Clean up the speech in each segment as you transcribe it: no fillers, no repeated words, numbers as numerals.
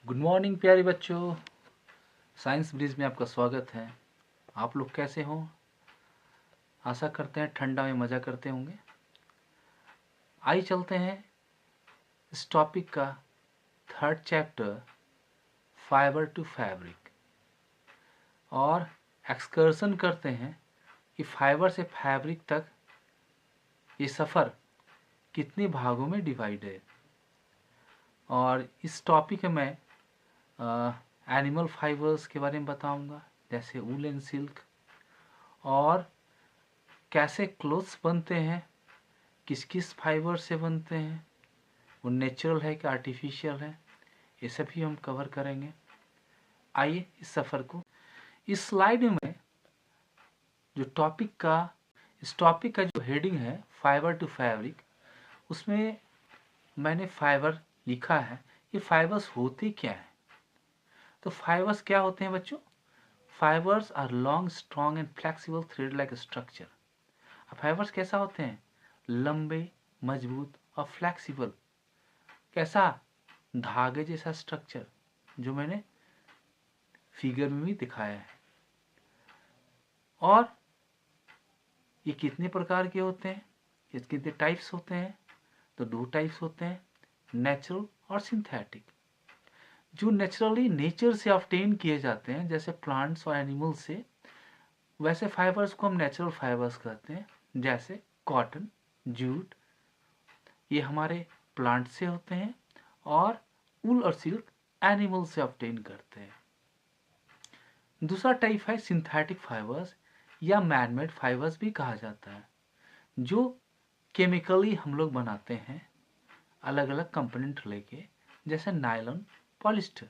Good morning प्यारे बच्चों। Science bridge में आपका स्वागत है। आप लोग कैसे हो? आशा करते हैं ठंडा में मज़ा करते होंगे। आइए चलते हैं इस टॉपिक का third chapter, fibre to fabric, और एक्सकर्सन करते हैं कि फाइबर से फैब्रिक तक ये सफ़र कितने भागों में डिवाइड है। और इस टॉपिक में मैं एनिमल फाइबर्स के बारे में बताऊंगा, जैसे वूल एंड सिल्क, और कैसे क्लोथ्स बनते हैं, किस किस फाइबर से बनते हैं, वो नेचुरल है कि आर्टिफिशियल है, ये सभी हम कवर करेंगे। आइए इस सफ़र को, इस स्लाइड में जो इस टॉपिक का जो हेडिंग है फाइबर टू फैब्रिक, उसमें मैंने फाइबर लिखा है। ये फाइबर्स होते क्या हैं? तो फाइबर्स क्या होते हैं बच्चों? Fibres are long, strong and flexible thread like structure. Fibres कैसा होते हैं? लंबे, मजबूत और फ्लेक्सिबल। कैसा? धागे जैसा स्ट्रक्चर, जो मैंने फिगर में भी दिखाया है। और ये कितने प्रकार के होते हैं? ये कितने टाइप्स होते हैं? तो 2 टाइप्स होते हैं, नेचुरल और सिंथेटिक। जो नेचुरली नेचर से ऑब्टेन किए जाते हैं, जैसे प्लांट्स और एनिमल्स से, वैसे फाइबर्स को हम नेचुरल फाइबर्स कहते हैं। जैसे कॉटन, जूट, ये हमारे प्लांट से होते हैं, और वूल और सिल्क एनिमल से ऑब्टेन करते हैं। दूसरा टाइप है सिंथेटिक फाइबर्स, या मैनमेड फाइबर्स भी कहा जाता है, जो केमिकली हम लोग बनाते हैं अलग अलग कंपोनेंट लेके, जैसे नायलॉन, पॉलिस्टर।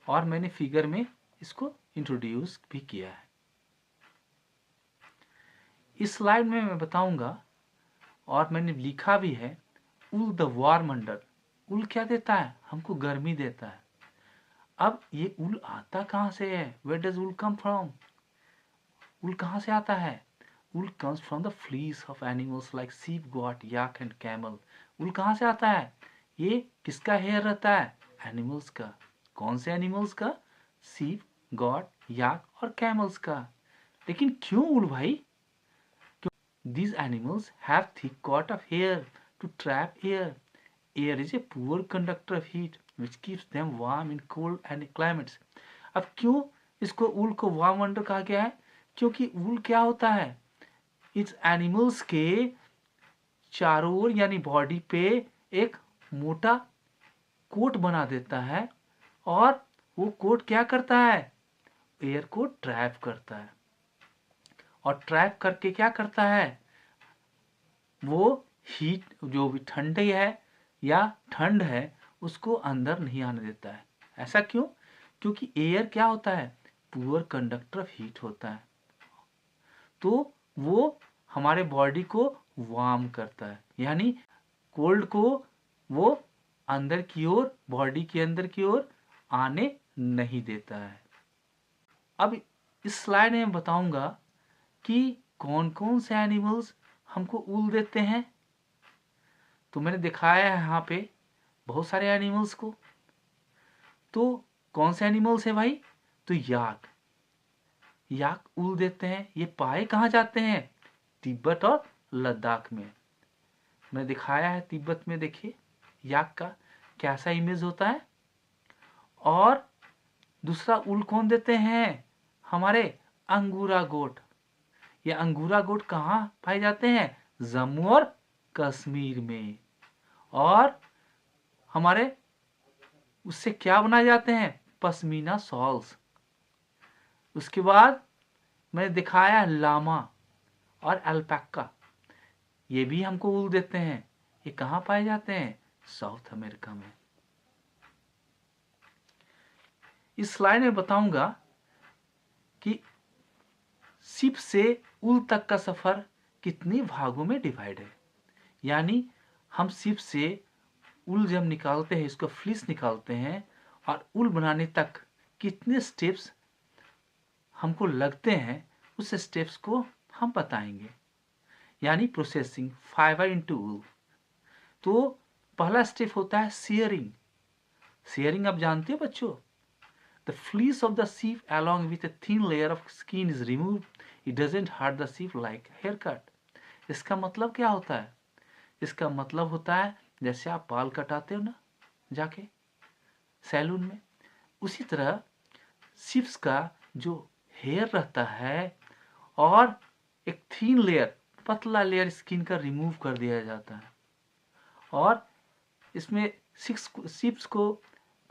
और मैंने फिगर में इसको इंट्रोड्यूस भी किया है। इस स्लाइड में मैं बताऊंगा, और मैंने लिखा भी है, ऊल द वार्म अंडर। ऊल क्या देता है? हमको गर्मी देता है। अब ये ऊल आता कहाँ से है? Where does wool come from? Wool कहाँ से आता है? Wool comes from the fleece of animals like sheep, goat, yak and camel. Wool कहाँ से आता है? ये किसका हेयर रहता है? एनिमल्स का। कौन से एनिमल्स का? शीप, गोट, याक और कैमल्स का। लेकिन क्यों ऊल भाई? These animals have thick coat of hair to trap air. Air is a poor conductor of heat, which keeps them warm in cold and climates. अब क्यों इसको ऊल को वार्म अंडर कहा गया है? क्योंकि ऊल क्या होता है? इस एनिमल्स के चारों ओर यानी बॉडी पे एक मोटा कोट बना देता है, और वो कोट क्या करता है? एयर को ट्रैप करता है। और ट्रैप करके क्या करता है? वो हीट, जो भी ठंडी है या ठंड है, उसको अंदर नहीं आने देता है। ऐसा क्यों? क्योंकि एयर क्या होता है? पुअर कंडक्टर ऑफ हीट होता है। तो वो हमारे बॉडी को वार्म करता है, यानी कोल्ड को वो अंदर की ओर, बॉडी के अंदर की ओर आने नहीं देता है। अब इस स्लाइड में बताऊंगा कि कौन कौन से एनिमल्स हमको ऊल देते हैं। तो मैंने दिखाया है यहाँ पे बहुत सारे एनिमल्स को। तो कौन से एनिमल्स है भाई? तो याक ऊल देते हैं। ये पाए कहाँ जाते हैं? तिब्बत और लद्दाख में। मैं दिखाया है तिब्बत में, देखिए याक का कैसा इमेज होता है। और दूसरा ऊल कौन देते हैं? हमारे अंगूरा गोट। ये अंगूरा गोट कहाँ पाए जाते हैं? जम्मू और कश्मीर में। और हमारे उससे क्या बनाए जाते हैं? पश्मीना शॉल्स। उसके बाद मैंने दिखाया लामा और अल्पैका, ये भी हमको ऊल देते हैं। ये कहाँ पाए जाते हैं? साउथ अमेरिका में। इस स्लाइड में बताऊंगा कि शिप से ऊल तक का सफर कितने भागों में डिवाइड है। यानी हम शिप से ऊल जब निकालते हैं, इसको फ्लीस निकालते हैं, और ऊल बनाने तक कितने स्टेप्स हमको लगते हैं, उस स्टेप्स को हम बताएंगे। यानी प्रोसेसिंग फाइबर इनटू ऊल। तो पहला स्टेप होता है सियरिंग। शेयरिंग आप जानते हो बच्चों? The fleece of the sheep along with a thin layer of skin is removed. It doesn't hurt the sheep like haircut. इसका मतलब क्या होता है? इसका मतलब होता है जैसे आप बाल कटाते हो ना जाके सैलून में, उसी तरह शिप्स का जो हेयर रहता है और एक थीन लेयर, पतला लेयर स्किन का रिमूव कर दिया जाता है। और इसमें शिप्स को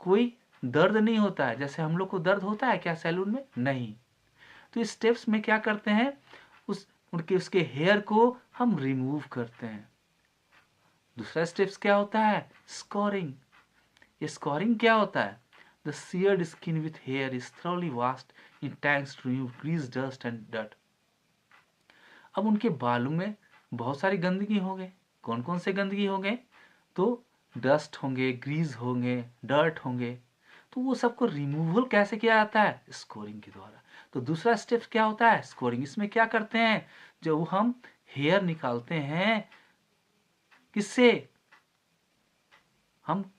कोई दर्द नहीं होता है। जैसे हम लोग को दर्द होता है क्या सैलून में? नहीं। तो इस स्टेप्स में क्या करते हैं, उसके हेयर को हम रिमूव करते हैं। दूसरा स्टेप्स क्या होता है? स्कोरिंग। ये स्कोरिंग क्या होता है? The seared skin with hair is thoroughly washed in tanks to remove grease, dust and dirt. अब उनके बालों में बहुत सारी गंदगी होंगे। कौन कौन से गंदगी होंगे? तो डस्ट होंगे, ग्रीज होंगे, डर्ट होंगे। तो वो सबको रिमूवल कैसे किया जाता है? स्कोरिंग के द्वारा। तो दूसरा स्टेप क्या होता है? स्कोरिंग। इसमें क्या करते हैं, जब हम हेयर निकालते हैं, किससे? हम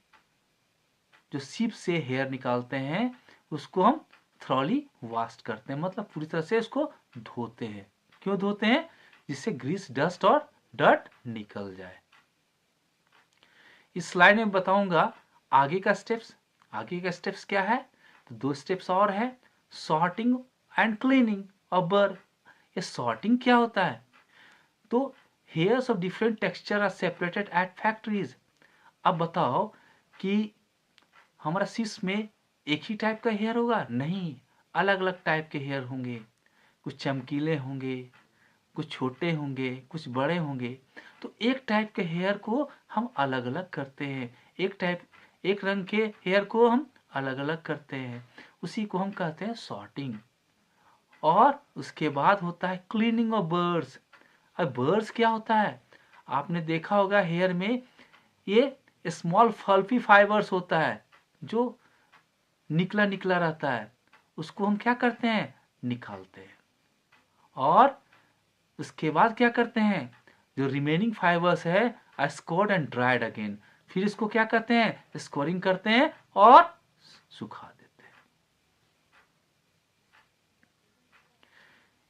जो सीप से हेयर निकालते हैं उसको हम थ्रॉली वॉश करते हैं, मतलब पूरी तरह से उसको धोते हैं। क्यों धोते हैं? जिससे ग्रीस, डस्ट और डर्ट निकल जाए। इस स्लाइड में बताऊंगा आगे का स्टेप्स। आगे का स्टेप्स क्या है? तो 2 स्टेप्स और है, सॉर्टिंग एंड क्लीनिंग और बर। ये सॉर्टिंग क्या होता है? तो hairs of different texture are separated at factories. अब बताओ कि हमारा सिस में एक ही टाइप का हेयर होगा? नहीं, अलग अलग टाइप के हेयर होंगे। कुछ चमकीले होंगे, कुछ छोटे होंगे, कुछ बड़े होंगे। तो एक टाइप के हेयर को हम अलग अलग करते हैं, एक रंग के हेयर को हम अलग अलग करते हैं। उसी को हम कहते हैं सॉर्टिंग। और उसके बाद होता है क्लीनिंग ऑफ बर्ड्स। अब बर्ड्स क्या होता है? आपने देखा होगा हेयर में ये स्मॉल फल्फी फाइबर्स होता है जो निकला निकला रहता है। उसको हम क्या करते हैं? निकालते हैं। और उसके बाद क्या करते हैं? जो रिमेनिंग फाइबर्स है are scoured and dried again. फिर इसको क्या करते हैं? स्कोरिंग करते हैं और सुखा देते हैं।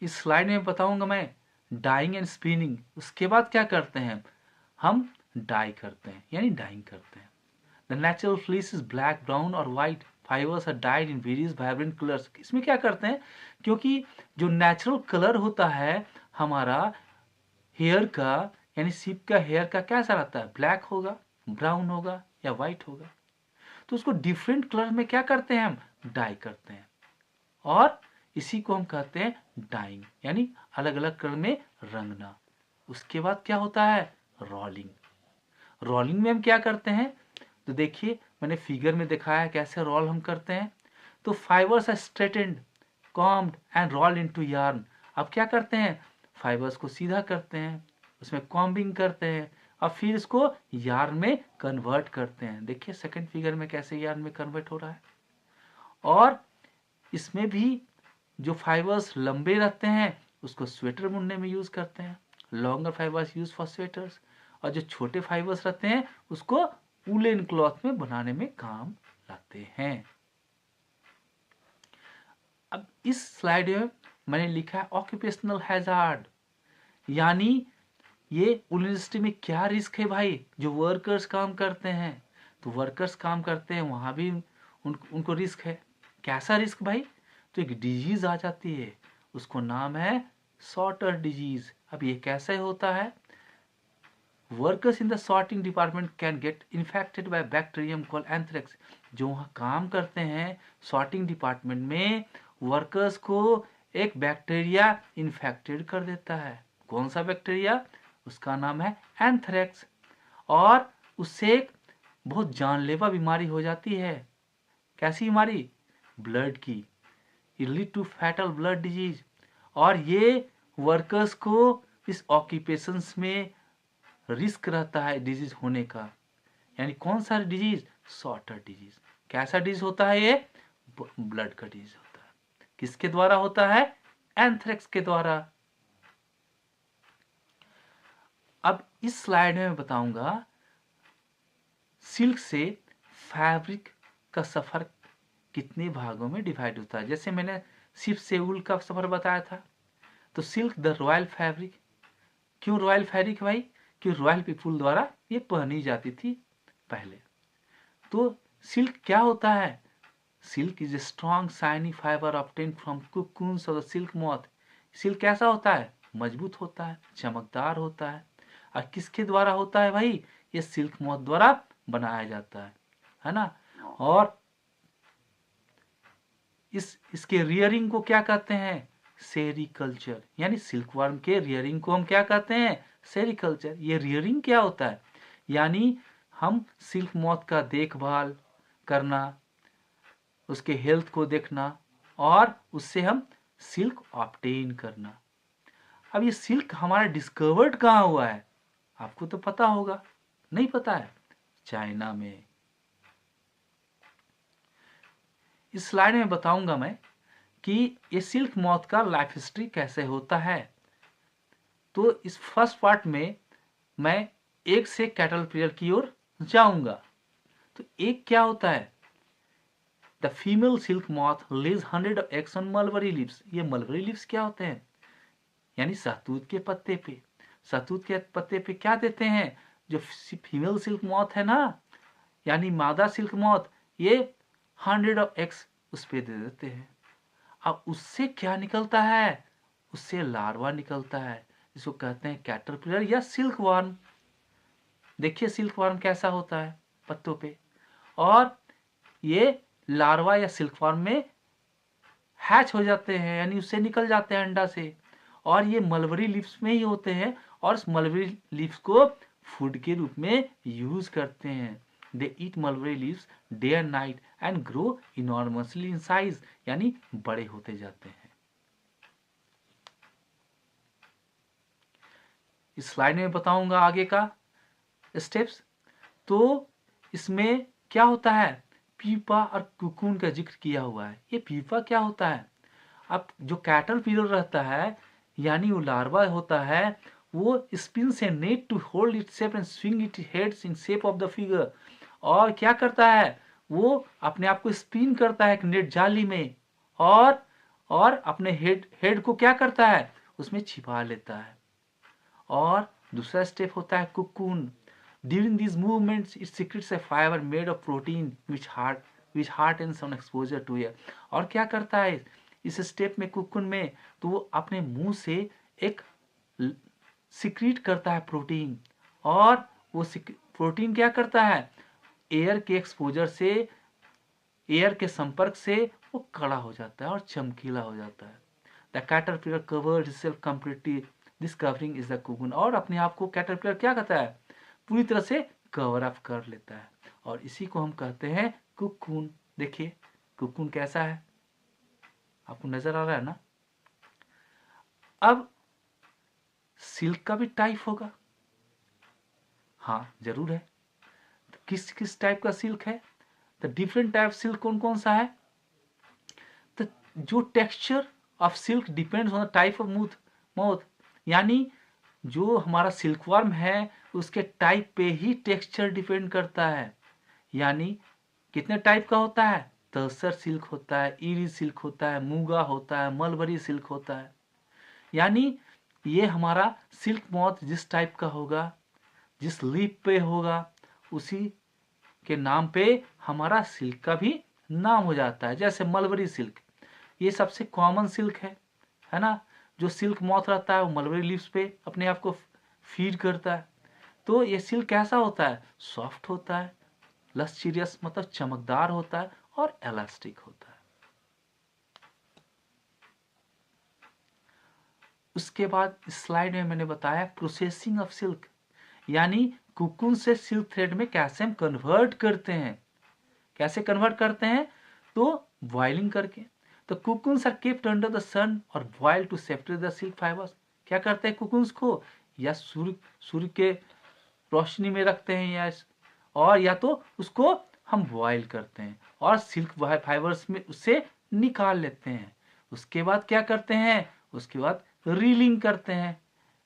इस स्लाइड में बताऊंगा मैं डाइंग एंड स्पिनिंग। उसके बाद क्या करते हैं? हम डाई करते हैं, यानी डाइंग करते हैं। The natural fleece is black, brown और white. Fibres are dyed in various vibrant colours. इसमें क्या करते हैं? क्योंकि जो नेचुरल कलर होता है हमारा हेयर का, यानी सीप का हेयर का कैसा रहता है? ब्लैक होगा, ब्राउन होगा या व्हाइट होगा। तो उसको डिफरेंट कलर में क्या करते हैं? हम डाई करते हैं। और इसी को हम कहते हैं डाइंग, यानी अलग अलग कलर में रंगना। उसके बाद क्या होता है? रोलिंग। रोलिंग में हम क्या करते हैं? तो देखिए मैंने फिगर में दिखाया कैसे रोल हम करते हैं। तो fibres are straightened, combed and rolled into yarn. अब क्या करते हैं? फाइबर्स को सीधा करते हैं, उसमें कॉम्बिंग करते हैं और फिर इसको यार्न में कन्वर्ट करते हैं। देखिए सेकंड फिगर में कैसे यार्न में कन्वर्ट हो रहा है। और इसमें भी जो फाइबर्स लंबे रहते हैं उसको स्वेटर बुनने में यूज करते हैं। Longer fibres use for sweaters. और जो छोटे फाइबर्स रहते हैं उसको वूलन क्लॉथ में बनाने में काम लाते हैं। अब इस स्लाइड में मैंने लिखा है ऑक्यूपेशनल हैजार्ड, यानी ये वूलन इंडस्ट्री में क्या रिस्क है भाई? जो वर्कर्स काम करते हैं, तो वर्कर्स काम करते हैं वहां भी उनको रिस्क है। कैसा रिस्क भाई? तो एक डिजीज आ जाती है, उसको नाम है सॉर्टर डिजीज। अब ये कैसे होता है? Workers in the sorting department can get infected by bacterium called anthrax. जो वहाँ काम करते हैं सॉर्टिंग डिपार्टमेंट में, वर्कर्स को एक बैक्टीरिया इन्फेक्टेड कर देता है। कौन सा बैक्टीरिया? उसका नाम है एंथ्रेक्स। और उससे एक बहुत जानलेवा बीमारी हो जाती है। कैसी बीमारी? ब्लड की। It lead to fatal blood disease. और ये वर्कर्स को इस ऑक्यूपेशंस में रिस्क रहता है डिजीज होने का। यानी कौन सा डिजीज? Sorter disease. कैसा डिजीज होता है ये? ब्लड का डिजीज होता है। किसके द्वारा होता है? एंथ्रेक्स के द्वारा। अब इस स्लाइड में मैं बताऊंगा सिल्क से फैब्रिक का सफर कितने भागों में डिवाइड होता है। जैसे मैंने शिप से ऊल का सफर बताया था, तो सिल्क द रॉयल फैब्रिक। क्यों रॉयल फैब्रिक भाई? क्यों रॉयल पीपुल द्वारा ये पहनी जाती थी पहले। तो सिल्क क्या होता है? Silk is a strong shiny fibre obtained from cocoons of the silk moth. Silk कैसा होता है? मजबूत होता है, चमकदार होता है। और किसके द्वारा होता है भाई? ये सिल्क मॉथ द्वारा बनाया जाता है ना। और इसके रियरिंग को क्या कहते हैं? सेरिकल्चर। यानी सिल्कवर्म के रियरिंग को हम क्या कहते हैं? सेरिकल्चर। ये रियरिंग क्या होता है? यानी हम सिल्क मॉथ का देखभाल करना, उसके हेल्थ को देखना और उससे हम सिल्क ऑब्टेन करना। अब ये सिल्क हमारा डिस्कवर्ड कहाँ हुआ है? आपको तो पता होगा, नहीं पता है? चाइना में। इस स्लाइड में बताऊंगा मैं कि ये सिल्क मॉथ का लाइफ हिस्ट्री कैसे होता है। तो इस फर्स्ट पार्ट में मैं एक से कैटरपिलर की ओर जाऊंगा। तो एक क्या होता है? The female silk moth lays 100 eggs on mulberry leaves। ये मलबरी लीव्स क्या होते हैं? यानी शहतूत के पत्ते पे। शहतूत के पत्ते पे क्या देते हैं? जो फीमेल सिल्क मॉथ है ना, यानी मादा सिल्क मॉथ, ये 100 eggs उस पे दे देते हैं। अब उससे क्या निकलता है? उससे लार्वा निकलता है, जिसको कहते हैं कैटरपिलर या सिल्क वर्म। देखिए सिल्क वर्म कैसा होता है पत्तों पे। और ये लार्वा या सिल्क वर्म में हैच हो जाते हैं, यानी उससे निकल जाते हैं अंडा से। और ये मलबरी लीव्स में ही होते हैं और इस मलबरी लीव्स को फूड के रूप में यूज करते हैं। They eat mulberry leaves day and night and grow enormously in size. यानी बड़े होते जाते हैं। इस स्लाइड में बताऊंगा आगे का स्टेप्स। तो इसमें क्या होता है? पीपा और कुकून का जिक्र किया हुआ है। ये पीपा क्या होता है? अब जो कैटरपिलर रहता है, यानी वो लार्वा होता है, वो spins a net to hold it shape and swing it heads in shape of the figure. और क्या करता है? वो अपने आप को स्पिन करता है एक नेट जाली में, और अपने हेड को क्या करता है? उसमें छिपा लेता है। और दूसरा स्टेप होता है cocoon. During these movements it secretes a fiber made of protein which hardens on exposure to air। और क्या करता है इस स्टेप में, कुकून में? तो वो अपने मुंह से एक सिक्रीट करता है प्रोटीन। और वो प्रोटीन क्या करता है? एयर के एक्सपोजर से, एयर के संपर्क से वो कड़ा हो जाता है और चमकीला हो जाता है। The caterpillar covered itself completely, this covering is the cocoon. और अपने आप को कैटरपिलर क्या कहता है? पूरी तरह से कवर अप कर लेता है, और इसी को हम कहते हैं कुकून। देखिए कुकून कैसा है, आपको नजर आ रहा है ना। अब सिल्क का भी टाइप होगा। हाँ जरूर है। तो किस किस टाइप का सिल्क है? तो डिफरेंट टाइप सिल्क कौन कौन सा है? तो जो texture of silk depends on the type of mouth. यानी जो हमारा सिल्कवर्म है उसके टाइप पे ही टेक्सचर डिपेंड करता है। यानी कितने टाइप का होता है? तसर सिल्क होता है, इरी सिल्क होता है, मूंगा होता है, मलबरी सिल्क होता है। यानी ये हमारा सिल्क मॉथ जिस टाइप का होगा, जिस लीफ पे होगा, उसी के नाम पे हमारा सिल्क का भी नाम हो जाता है। जैसे मलबरी सिल्क, ये सबसे कॉमन सिल्क है ना। जो सिल्क मॉथ रहता है वो मलबरी लीव्स पे अपने आप को फीड करता है। तो ये सिल्क कैसा होता है? सॉफ्ट होता है, लस्चरियस मतलब चमकदार होता है, और एलास्टिक होता है। उसके बाद इस स्लाइड में मैंने बताया प्रोसेसिंग ऑफ सिल्क, यानी कुकुन से सिल्क थ्रेड में कैसे हम कन्वर्ट करते हैं। कैसे कन्वर्ट करते हैं? तो बॉइलिंग करके। तो cocoons are kept under the sun और boiled to separate the silk fibres. क्या करते हैं कुकुन्स को? या सूर्य के रोशनी में रखते हैं, या तो उसको हम बॉयल करते हैं और सिल्क फाइबर्स में उससे निकाल लेते हैं। उसके बाद क्या करते हैं? उसके बाद रीलिंग करते हैं।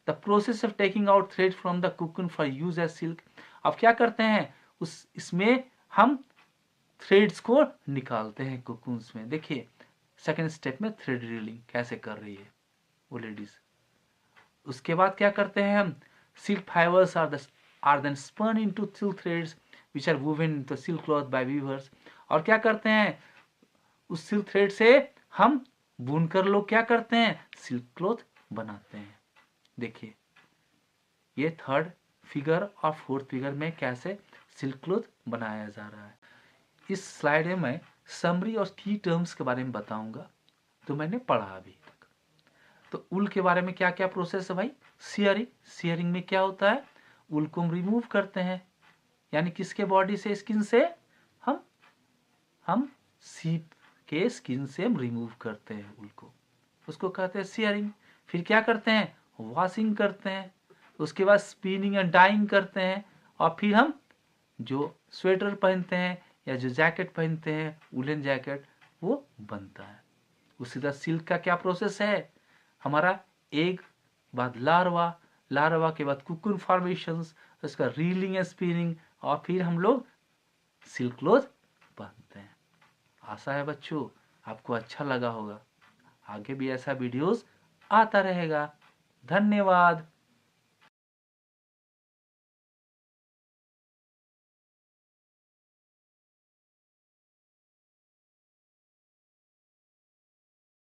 The process of taking out thread from the cocoon for use as silk. अब क्या करते हैं? इसमें हम थ्रेड्स को निकालते हैं कोकून्स में। देखिए सेकेंड स्टेप में थ्रेड रीलिंग कैसे कर रही है वो लेडीज। उसके बाद क्या करते हैं हम, silk fibres are then spun into silk threads which are woven into silk cloth by weavers. और क्या करते हैं, उस सिल्क थ्रेड से हम बुनकर लोग क्या करते हैं, सिल्क क्लॉथ बनाते हैं। देखिए ये थर्ड फिगर और फोर्थ फिगर में कैसे सिल्क क्लॉथ बनाया जा रहा है। इस स्लाइड में मैं समरी और की टर्म्स के बारे में बताऊंगा तो मैंने पढ़ा अभी तक। तो उल के बारे में क्या क्या प्रोसेस है भाई, सियरिंग। सियरिंग में क्या होता है, उल को हम रिमूव करते हैं, यानी किसके बॉडी से, स्किन से, हम सीप के स्किन से हम रिमूव करते हैं उल को, उसको कहते हैं सियरिंग। फिर क्या करते हैं, वॉशिंग करते हैं, उसके बाद स्पिनिंग एंड डाइंग करते हैं, और फिर हम जो स्वेटर पहनते हैं या जो जैकेट पहनते हैं वुलन जैकेट, वो बनता है। उसी तरह सिल्क का क्या प्रोसेस है, हमारा एग बाद लार्वा, लार्वा के बाद कुकुन फॉर्मेशंस, उसका रीलिंग एंड स्पिनिंग, और फिर हम लोग सिल्क क्लॉथ पहनते हैं। आशा है बच्चों आपको अच्छा लगा होगा। आगे भी ऐसा वीडियोस आता रहेगा। धन्यवाद।